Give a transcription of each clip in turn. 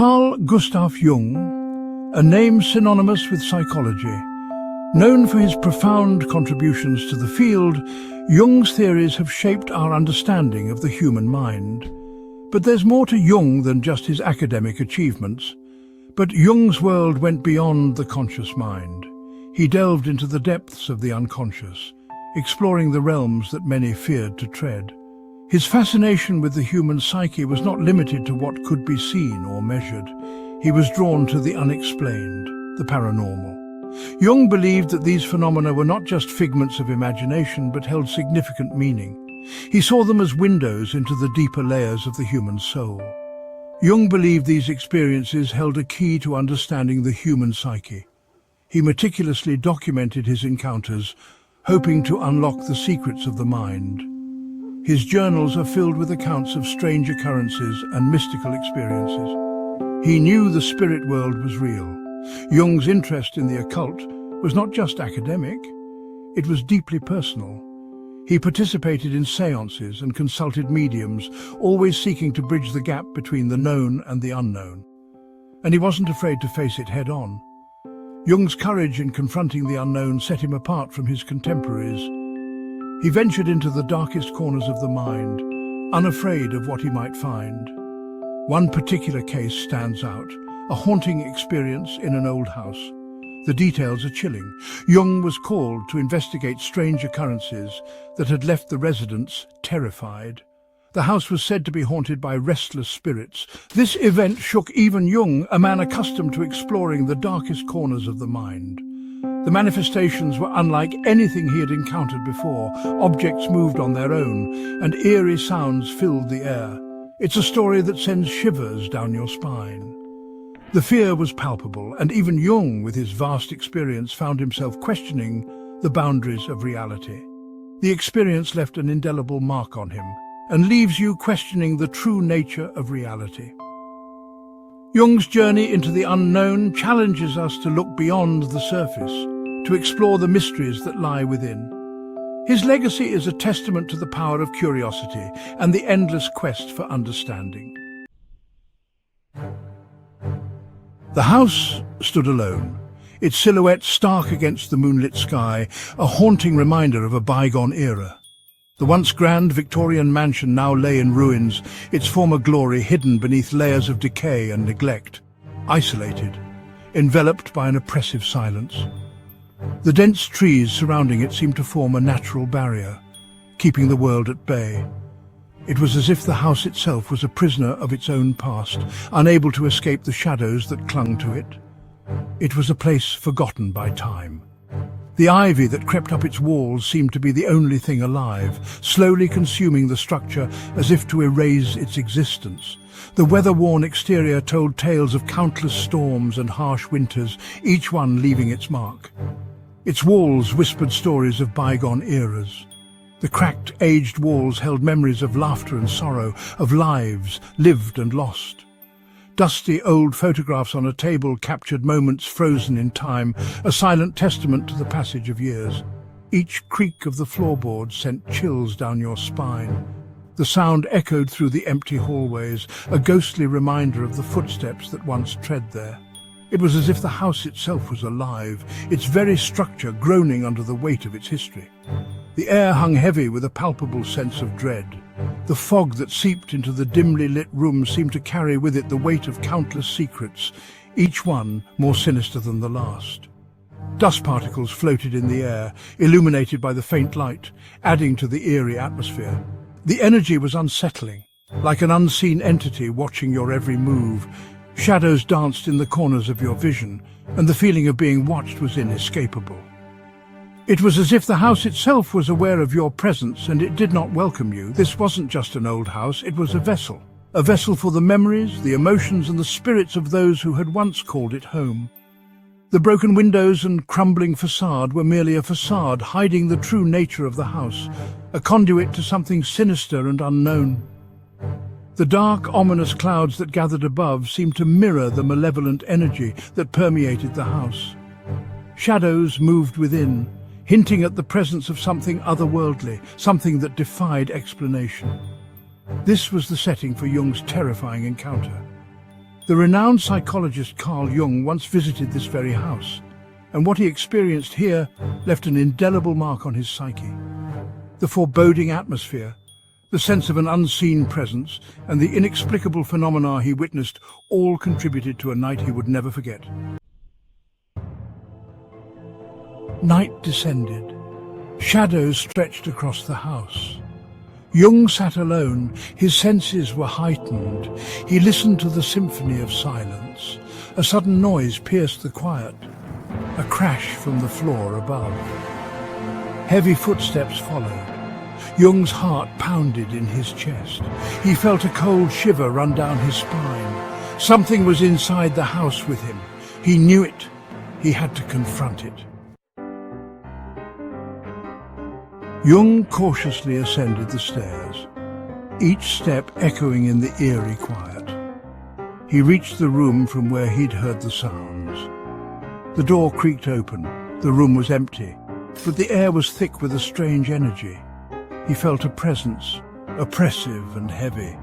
Carl Gustav Jung, a name synonymous with psychology. Known for his profound contributions to the field, Jung's theories have shaped our understanding of the human mind. But there's more to Jung than just his academic achievements. But Jung's world went beyond the conscious mind. He delved into the depths of the unconscious, exploring the realms that many feared to tread. His fascination with the human psyche was not limited to what could be seen or measured. He was drawn to the unexplained, the paranormal. Jung believed that these phenomena were not just figments of imagination but held significant meaning. He saw them as windows into the deeper layers of the human soul. Jung believed these experiences held a key to understanding the human psyche. He meticulously documented his encounters, hoping to unlock the secrets of the mind. His journals are filled with accounts of strange occurrences and mystical experiences. He knew the spirit world was real. Jung's interest in the occult was not just academic, it was deeply personal. He participated in seances and consulted mediums, always seeking to bridge the gap between the known and the unknown. And he wasn't afraid to face it head-on. Jung's courage in confronting the unknown set him apart from his contemporaries. He ventured into the darkest corners of the mind, unafraid of what he might find. One particular case stands out, a haunting experience in an old house. The details are chilling. Jung was called to investigate strange occurrences that had left the residents terrified. The house was said to be haunted by restless spirits. This event shook even Jung, a man accustomed to exploring the darkest corners of the mind. The manifestations were unlike anything he had encountered before. Objects moved on their own, and eerie sounds filled the air. It's a story that sends shivers down your spine. The fear was palpable, and even Jung, with his vast experience, found himself questioning the boundaries of reality. The experience left an indelible mark on him, and leaves you questioning the true nature of reality. Jung's journey into the unknown challenges us to look beyond the surface, to explore the mysteries that lie within. His legacy is a testament to the power of curiosity and the endless quest for understanding. The house stood alone, its silhouette stark against the moonlit sky, a haunting reminder of a bygone era. The once grand Victorian mansion now lay in ruins, its former glory hidden beneath layers of decay and neglect, isolated, enveloped by an oppressive silence. The dense trees surrounding it seemed to form a natural barrier, keeping the world at bay. It was as if the house itself was a prisoner of its own past, unable to escape the shadows that clung to it. It was a place forgotten by time. The ivy that crept up its walls seemed to be the only thing alive, slowly consuming the structure as if to erase its existence. The weather-worn exterior told tales of countless storms and harsh winters, each one leaving its mark. Its walls whispered stories of bygone eras. The cracked, aged walls held memories of laughter and sorrow, of lives lived and lost. Dusty old photographs on a table captured moments frozen in time, a silent testament to the passage of years. Each creak of the floorboards sent chills down your spine. The sound echoed through the empty hallways, a ghostly reminder of the footsteps that once tread there. It was as if the house itself was alive, its very structure groaning under the weight of its history. The air hung heavy with a palpable sense of dread. The fog that seeped into the dimly lit room seemed to carry with it the weight of countless secrets, each one more sinister than the last. Dust particles floated in the air, illuminated by the faint light, adding to the eerie atmosphere. The energy was unsettling, like an unseen entity watching your every move. Shadows danced in the corners of your vision, and the feeling of being watched was inescapable. It was as if the house itself was aware of your presence, and it did not welcome you. This wasn't just an old house, it was a vessel for the memories, the emotions, and the spirits of those who had once called it home. The broken windows and crumbling facade were merely a facade, hiding the true nature of the house, a conduit to something sinister and unknown. The dark, ominous clouds that gathered above seemed to mirror the malevolent energy that permeated the house. Shadows moved within, hinting at the presence of something otherworldly, something that defied explanation. This was the setting for Jung's terrifying encounter. The renowned psychologist Carl Jung once visited this very house, and what he experienced here left an indelible mark on his psyche. The foreboding atmosphere, the sense of an unseen presence, and the inexplicable phenomena he witnessed all contributed to a night he would never forget. Night descended. Shadows stretched across the house. Jung sat alone. His senses were heightened. He listened to the symphony of silence. A sudden noise pierced the quiet. A crash from the floor above. Heavy footsteps followed. Jung's heart pounded in his chest. He felt a cold shiver run down his spine. Something was inside the house with him. He knew it. He had to confront it. Jung cautiously ascended the stairs, each step echoing in the eerie quiet. He reached the room from where he'd heard the sounds. The door creaked open. The room was empty, but the air was thick with a strange energy. He felt a presence, oppressive and heavy.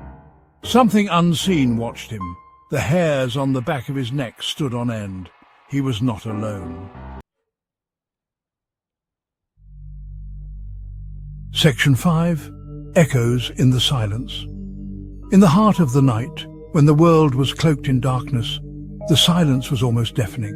Something unseen watched him. The hairs on the back of his neck stood on end. He was not alone. Section 5. Echoes in the Silence. In the heart of the night, when the world was cloaked in darkness, the silence was almost deafening.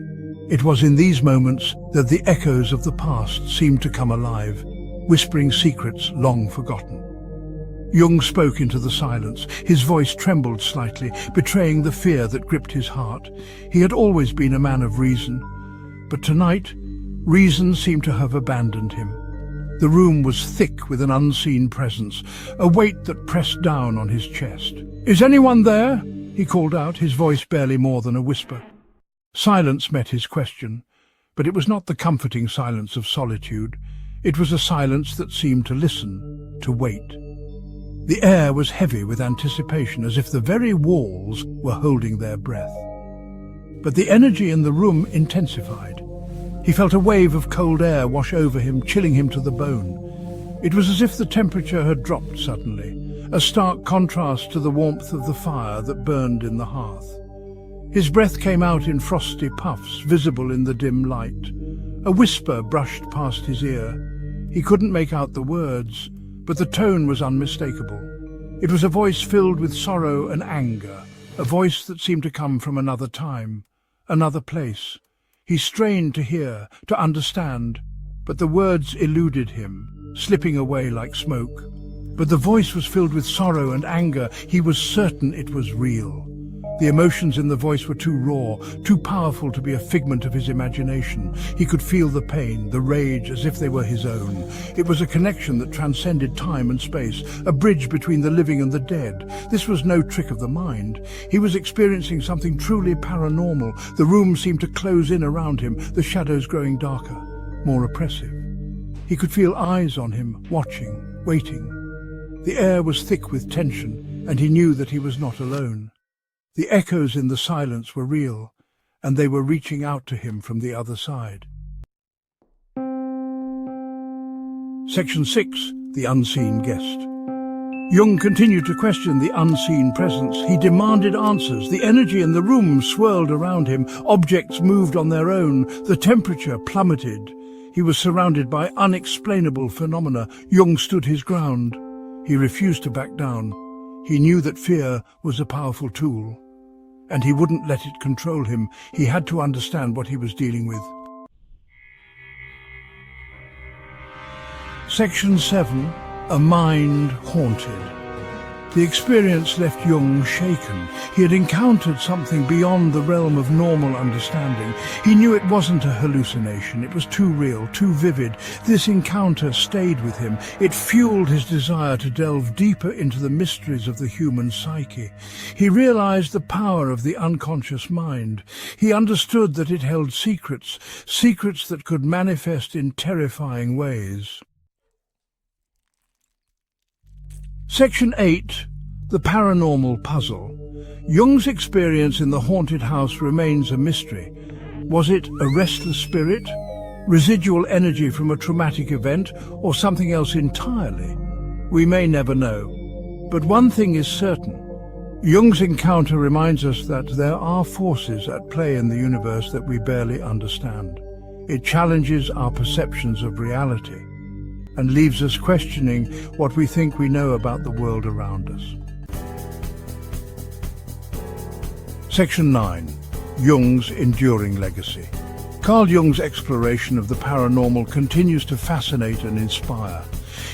It was in these moments that the echoes of the past seemed to come alive, whispering secrets long forgotten. Jung spoke into the silence. His voice trembled slightly, betraying the fear that gripped his heart. He had always been a man of reason, but tonight, reason seemed to have abandoned him. The room was thick with an unseen presence, a weight that pressed down on his chest. "Is anyone there?" he called out, his voice barely more than a whisper. Silence met his question, but it was not the comforting silence of solitude. It was a silence that seemed to listen, to wait. The air was heavy with anticipation, as if the very walls were holding their breath. But the energy in the room intensified. He felt a wave of cold air wash over him, chilling him to the bone. It was as if the temperature had dropped suddenly, a stark contrast to the warmth of the fire that burned in the hearth. His breath came out in frosty puffs, visible in the dim light. A whisper brushed past his ear. He couldn't make out the words, but the tone was unmistakable. It was a voice filled with sorrow and anger, a voice that seemed to come from another time, another place. He strained to hear, to understand, but the words eluded him, slipping away like smoke. But the voice was filled with sorrow and anger. He was certain it was real. The emotions in the voice were too raw, too powerful to be a figment of his imagination. He could feel the pain, the rage, as if they were his own. It was a connection that transcended time and space, a bridge between the living and the dead. This was no trick of the mind. He was experiencing something truly paranormal. The room seemed to close in around him, the shadows growing darker, more oppressive. He could feel eyes on him, watching, waiting. The air was thick with tension, and he knew that he was not alone. The echoes in the silence were real, and they were reaching out to him from the other side. Section 6. The Unseen Guest. Jung continued to question the unseen presence. He demanded answers. The energy in the room swirled around him. Objects moved on their own. The temperature plummeted. He was surrounded by unexplainable phenomena. Jung stood his ground. He refused to back down. He knew that fear was a powerful tool, and he wouldn't let it control him. He had to understand what he was dealing with. Section 7. A Mind Haunted. The experience left Jung shaken. He had encountered something beyond the realm of normal understanding. He knew it wasn't a hallucination. It was too real, too vivid. This encounter stayed with him. It fueled his desire to delve deeper into the mysteries of the human psyche. He realized the power of the unconscious mind. He understood that it held secrets, secrets that could manifest in terrifying ways. Section 8. The Paranormal Puzzle. Jung's experience in the haunted house remains a mystery. Was it a restless spirit, residual energy from a traumatic event, or something else entirely? We may never know. But one thing is certain. Jung's encounter reminds us that there are forces at play in the universe that we barely understand. It challenges our perceptions of reality and leaves us questioning what we think we know about the world around us. Section 9. Jung's enduring legacy. Carl Jung's exploration of the paranormal continues to fascinate and inspire.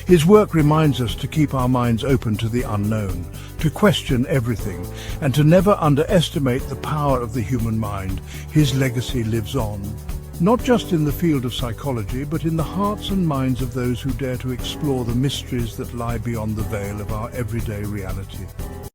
His work reminds us to keep our minds open to the unknown, to question everything, and to never underestimate the power of the human mind. His legacy lives on, not just in the field of psychology, but in the hearts and minds of those who dare to explore the mysteries that lie beyond the veil of our everyday reality.